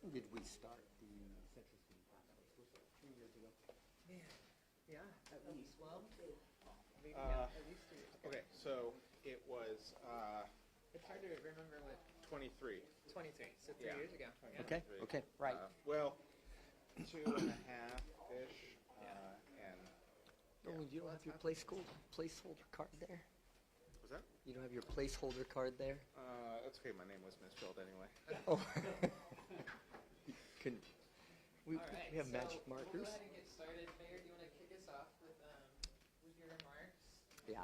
did we start the Central City Task Force? Was it 2 years ago? Yeah, at least. Well, maybe at least 2 years ago. Okay, so it was It's hard to remember what. 23. 23, so 3 Yeah. years ago. Yeah. Okay, okay, right. Well, 2.5-ish, and Nolan, you don't have your placeholder card there? was that? You don't have your placeholder card there? That's okay. My name was misspelled anyway. Oh. Couldn't. We All right, have so magic We'll markers. go ahead and get started. Mayor, do you want to kick us off with your remarks? Yeah.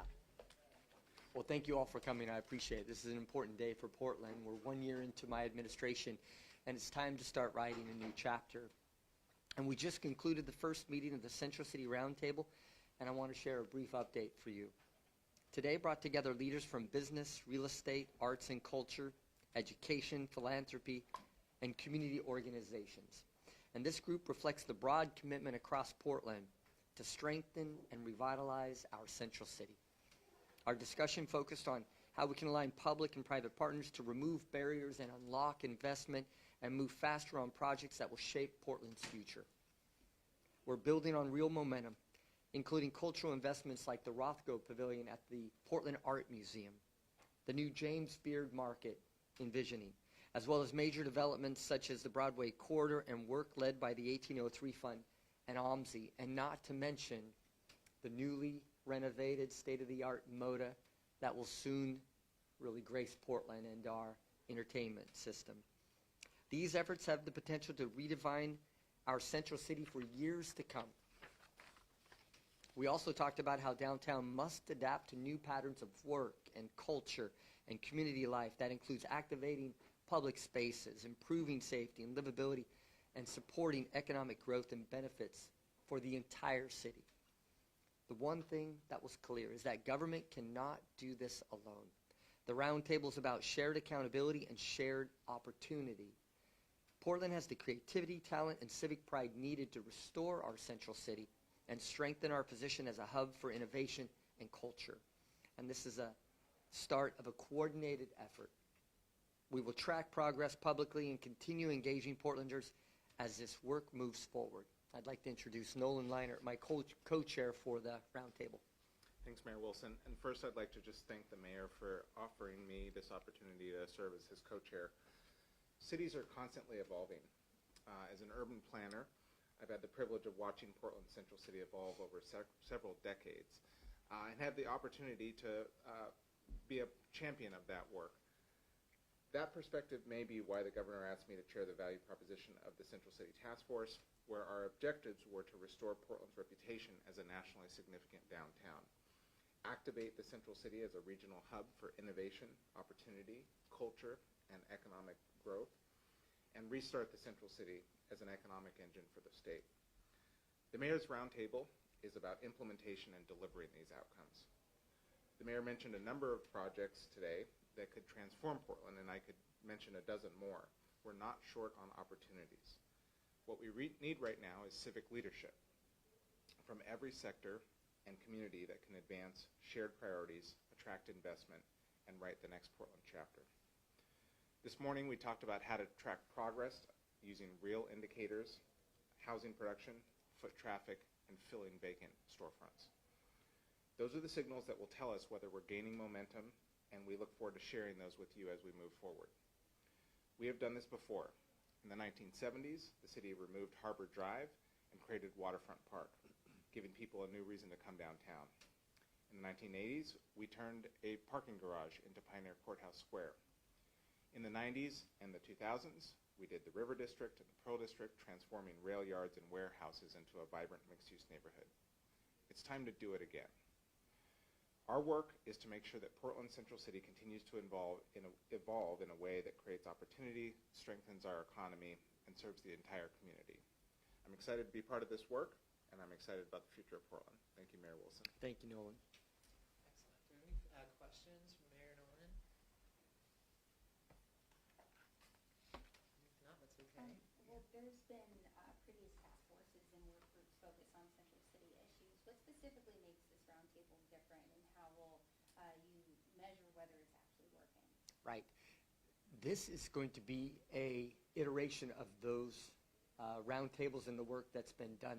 Well, thank you all for coming. I appreciate it. This is an important day for Portland. We're 1 year into my administration, and it's time to start writing a new chapter. And we just concluded the first meeting of the Central City Roundtable, and I want to share a brief update for you. Today brought together leaders from business, real estate, arts and culture, education, philanthropy, and community organizations. And this group reflects the broad commitment across Portland to strengthen and revitalize our Central City. Our discussion focused on how we can align public and private partners to remove barriers and unlock investment and move faster on projects that will shape Portland's future. We're building on real momentum, including cultural investments like the Rothko Pavilion at the Portland Art Museum, the new James Beard Market envisioning, as well as major developments such as the Broadway Corridor and work led by the 1803 Fund and OMSI, and not to mention the newly renovated state-of-the-art MODA that will soon really grace Portland and our entertainment system. These efforts have the potential to redefine our Central City for years to come. We also talked about how downtown must adapt to new patterns of work and culture and community life that includes activating public spaces, improving safety and livability, and supporting economic growth and benefits for the entire city. The one thing that was clear is that government cannot do this alone. The roundtable is about shared accountability and shared opportunity. Portland has the creativity, talent, and civic pride needed to restore our Central City and strengthen our position as a hub for innovation and culture. And this is a start of a coordinated effort. We will track progress publicly and continue engaging Portlanders as this work moves forward. I'd like to introduce Nolan Lienhart, my co-chair for the roundtable. Thanks, Mayor Wilson. And first, I'd like to just thank the mayor for offering me this opportunity to serve as his co-chair. Cities are constantly evolving. As an urban planner, I've had the privilege of watching Portland Central City evolve over several decades and had the opportunity to be a champion of that work. That perspective may be why the governor asked me to chair the value proposition of the Central City Task Force, where our objectives were to restore Portland's reputation as a nationally significant downtown, activate the Central City as a regional hub for innovation, opportunity, culture, and economic growth, and restart the Central City as an economic engine for the state. The Mayor's Roundtable is about implementation and delivering these outcomes. The Mayor mentioned a number of projects today that could transform Portland, and I could mention a dozen more. We're not short on opportunities. What we need right now is civic leadership from every sector and community that can advance shared priorities, attract investment, and write the next Portland chapter. This morning we talked about how to track progress using real indicators, housing production, foot traffic, and filling vacant storefronts. Those are the signals that will tell us whether we're gaining momentum, and we look forward to sharing those with you as we move forward. We have done this before. In the 1970s, the city removed Harbor Drive and created Waterfront Park, giving people a new reason to come downtown. In the 1980s, we turned a parking garage into Pioneer Courthouse Square. In the 90s and the 2000s, we did the River District and the Pearl District, transforming rail yards and warehouses into a vibrant mixed-use neighborhood. It's time to do it again. Our work is to make sure that Portland Central City continues to evolve in a way that creates opportunity, strengthens our economy, and serves the entire community. I'm excited to be part of this work, and I'm excited about the future of Portland. Thank you, Mayor Wilson. Thank you, Nolan. Excellent. Do we have any questions from Mayor Nolan? If not, that's okay. Well, there's been previous task forces and work groups focused on Central City issues. What specifically makes this roundtable different, and how will you measure whether it's actually working? Right. This is going to be a iteration of those roundtables and the work that's been done.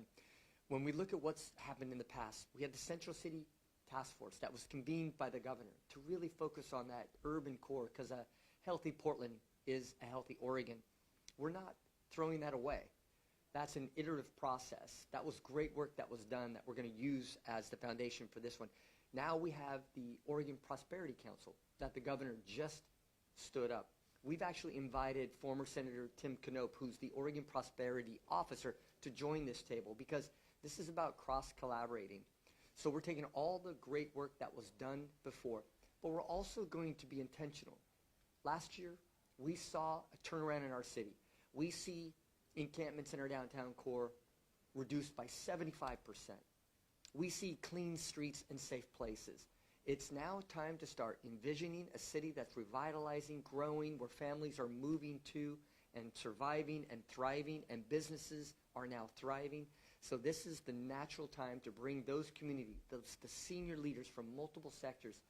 When we look at what's happened in the past, we had the Central City Task Force that was convened by the governor to really focus on that urban core, because a healthy Portland is a healthy Oregon. We're not throwing that away. That's an iterative process. That was great work that was done that we're going to use as the foundation for this one. Now we have the Oregon Prosperity Council that the governor just stood up. We've actually invited former Senator Tim Knopp, who's the Oregon Prosperity Officer, to join this table, because this is about cross-collaborating. So we're taking all the great work that was done before, but we're also going to be intentional. Last year, we saw a turnaround in our city. We see encampments in our downtown core reduced by 75%. We see clean streets and safe places. It's now time to start envisioning a city that's revitalizing, growing, where families are moving to and surviving and thriving, and businesses are now thriving. So this is the natural time to bring those communities, the senior leaders from multiple sectors,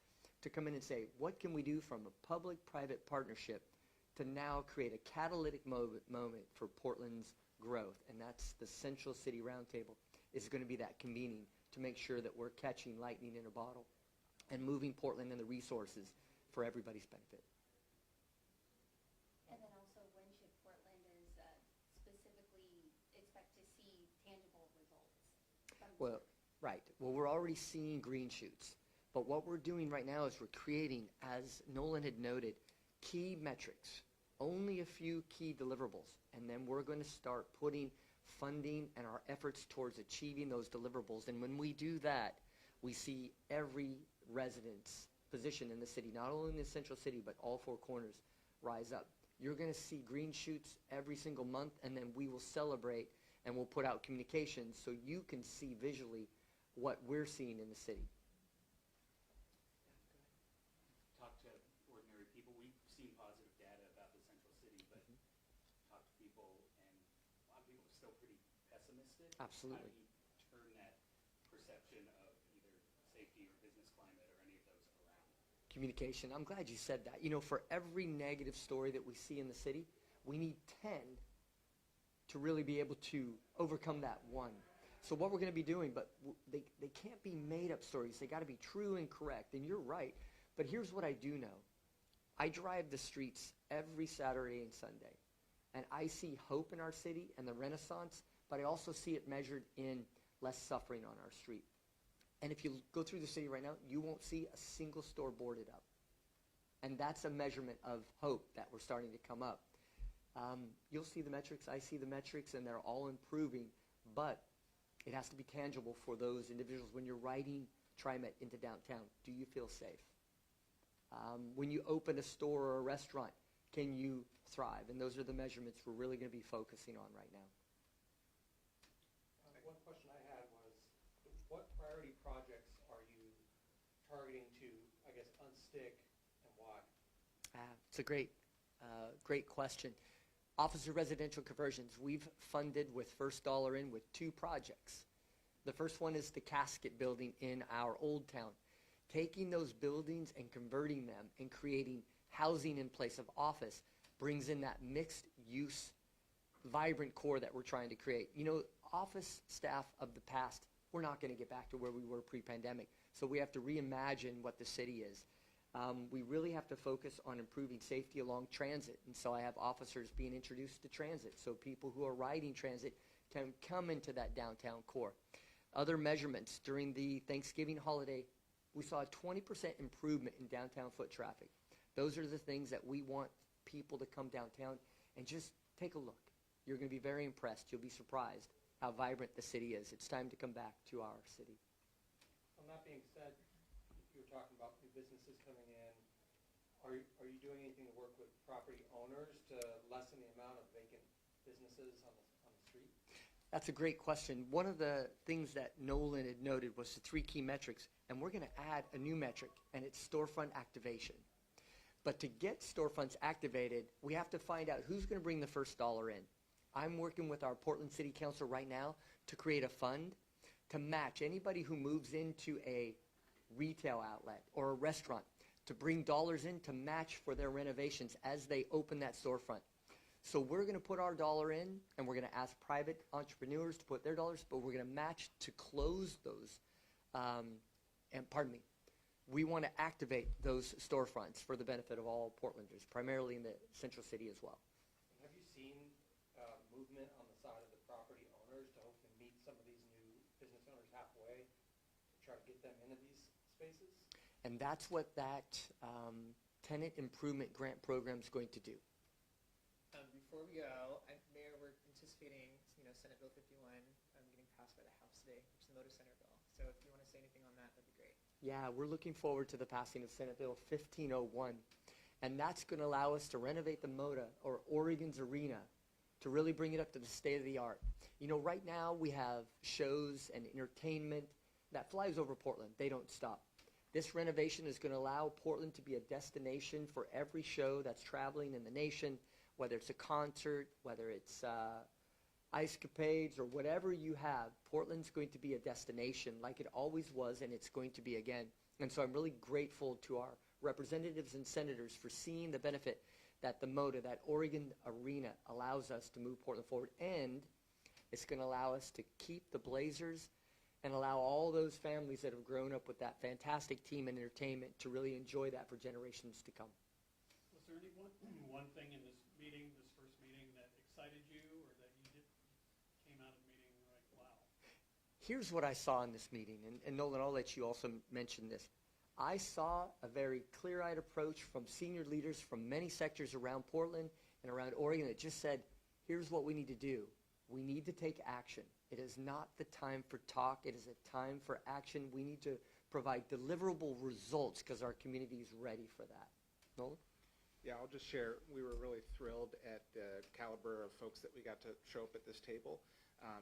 to come in and say, what can we do from a public-private partnership to now create a catalytic moment for Portland's growth? And that's the Central City Roundtable is going to be that convening to make sure that we're catching lightning in a bottle and moving Portland and the resources for everybody's benefit. And then also, when should Portlanders specifically expect to see tangible results from this Well, work? right. Well, we're already seeing green shoots. But what we're doing right now is we're creating, as Nolan had noted, key metrics, only a few key deliverables. And then we're going to start putting funding and our efforts towards achieving those deliverables. And when we do that, we see every resident's position in the city, not only in the Central City, but all four corners, rise up. You're going to see green shoots every single month, and then we will celebrate and we'll put out communications so you can see visually what we're seeing in the city. Talk to ordinary people. We've seen positive data about the Central City, but talk to people, and a lot of people are still pretty pessimistic. Absolutely. How do you turn that perception of either safety or business climate or any of those around? Communication. I'm glad you said that. You know, for every negative story that we see in the city, we need 10 to really be able to overcome that one. So what we're going to be doing, but they can't be made-up stories. They got to be true and correct. And you're right. But here's what I do know. I drive the streets every Saturday and Sunday, and I see hope in our city and the renaissance, but I also see it measured in less suffering on our street. And if you go through the city right now, you won't see a single store boarded up. And that's a measurement of hope that we're starting to come up. You'll see the metrics, I see the metrics, and they're all improving, but it has to be tangible for those individuals. When you're riding TriMet into downtown, do you feel safe? When you open a store or a restaurant, can you thrive? And those are the measurements we're really going to be focusing on right now. One question I had was, what priority projects are you targeting to, I guess, unstick, and why? It's a great question. Officer residential conversions, we've funded with first dollar in with 2 projects. The first one is the casket building in our old town. Taking those buildings and converting them and creating housing in place of office brings in that mixed use, vibrant core that we're trying to create. You know, office staff of the past, we're not going to get back to where we were pre-pandemic. So we have to reimagine what the city is. We really have to focus on improving safety along transit. And so I have officers being introduced to transit so people who are riding transit can come into that downtown core. Other measurements during the Thanksgiving holiday, we saw a 20% improvement in downtown foot traffic. Those are the things that we want people to come downtown and just take a look. You're going to be very impressed. You'll be surprised how vibrant the city is. It's time to come back to our city. On that being said, you were talking about new businesses coming in. Are you doing anything to work with property owners to lessen the amount of vacant businesses on the street? That's a great question. One of the things that Nolan had noted was the 3 key metrics, and we're going to add a new metric, and it's storefront activation. But to get storefronts activated, we have to find out who's going to bring the first dollar in. I'm working with our Portland City Council right now to create a fund to match anybody who moves into a retail outlet or a restaurant, to bring dollars in to match for their renovations as they open that storefront. So we're going to put our dollar in, and we're going to ask private entrepreneurs to put their dollars, but we're going to match to close those. And pardon me, we want to activate those storefronts for the benefit of all Portlanders, primarily in the central city as well. Have you seen movement on the side of the property owners to hopefully meet some of these new business owners halfway to try to get them into these spaces? And that's what that tenant improvement grant program is going to do. Before we go, Mayor, we're anticipating, Senate Bill 51 getting passed by the House today, which is the Motor Center bill. So if you want to say anything on that, that'd be great. Yeah, we're looking forward to the passing of Senate Bill 1501. And that's going to allow us to renovate the MOTA, or Oregon's Arena, to really bring it up to the state of the art. Right now we have shows and entertainment that flies over Portland. They don't stop. This renovation is going to allow Portland to be a destination for every show that's traveling in the nation, whether it's a concert, whether it's ice capades, or whatever you have. Portland's going to be a destination like it always was, and it's going to be again. And so I'm really grateful to our representatives and senators for seeing the benefit that the MOTA, that Oregon Arena, allows us to move Portland forward. And it's going to allow us to keep the Blazers and allow all those families that have grown up with that fantastic team and entertainment to really enjoy that for generations to come. Was there any one thing in this meeting, this first meeting, that excited you or that you came out of the meeting like, wow? Here's what I saw in this meeting, and Nolan, I'll let you also mention this. I saw a very clear-eyed approach from senior leaders from many sectors around Portland and around Oregon that just said, here's what we need to do. We need to take action. It is not the time for talk. It is a time for action. We need to provide deliverable results because our community is ready for that. Nolan? Yeah, I'll just share, we were really thrilled at the caliber of folks that we got to show up at this table.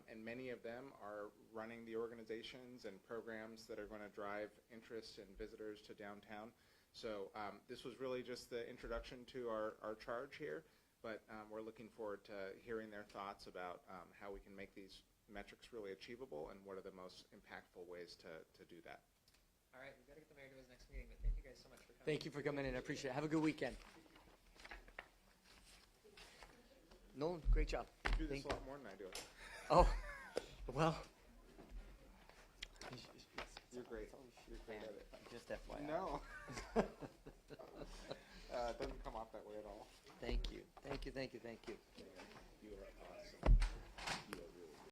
And many of them are running the organizations and programs that are going to drive interest and visitors to downtown. So this was really just the introduction to our charge here, but we're looking forward to hearing their thoughts about how we can make these metrics really achievable and what are the most impactful ways to do that. All right, we've got to get the mayor to his next meeting, but thank you guys so much for coming. Thank you for coming in. I appreciate it. Have a good weekend. Nolan, great job. You do this Thank a lot more than I do. Oh, well. You're great. You're great at it. Just FYI. No. It doesn't come off that way at all. Thank you. Thank you, thank you, thank you. You are awesome.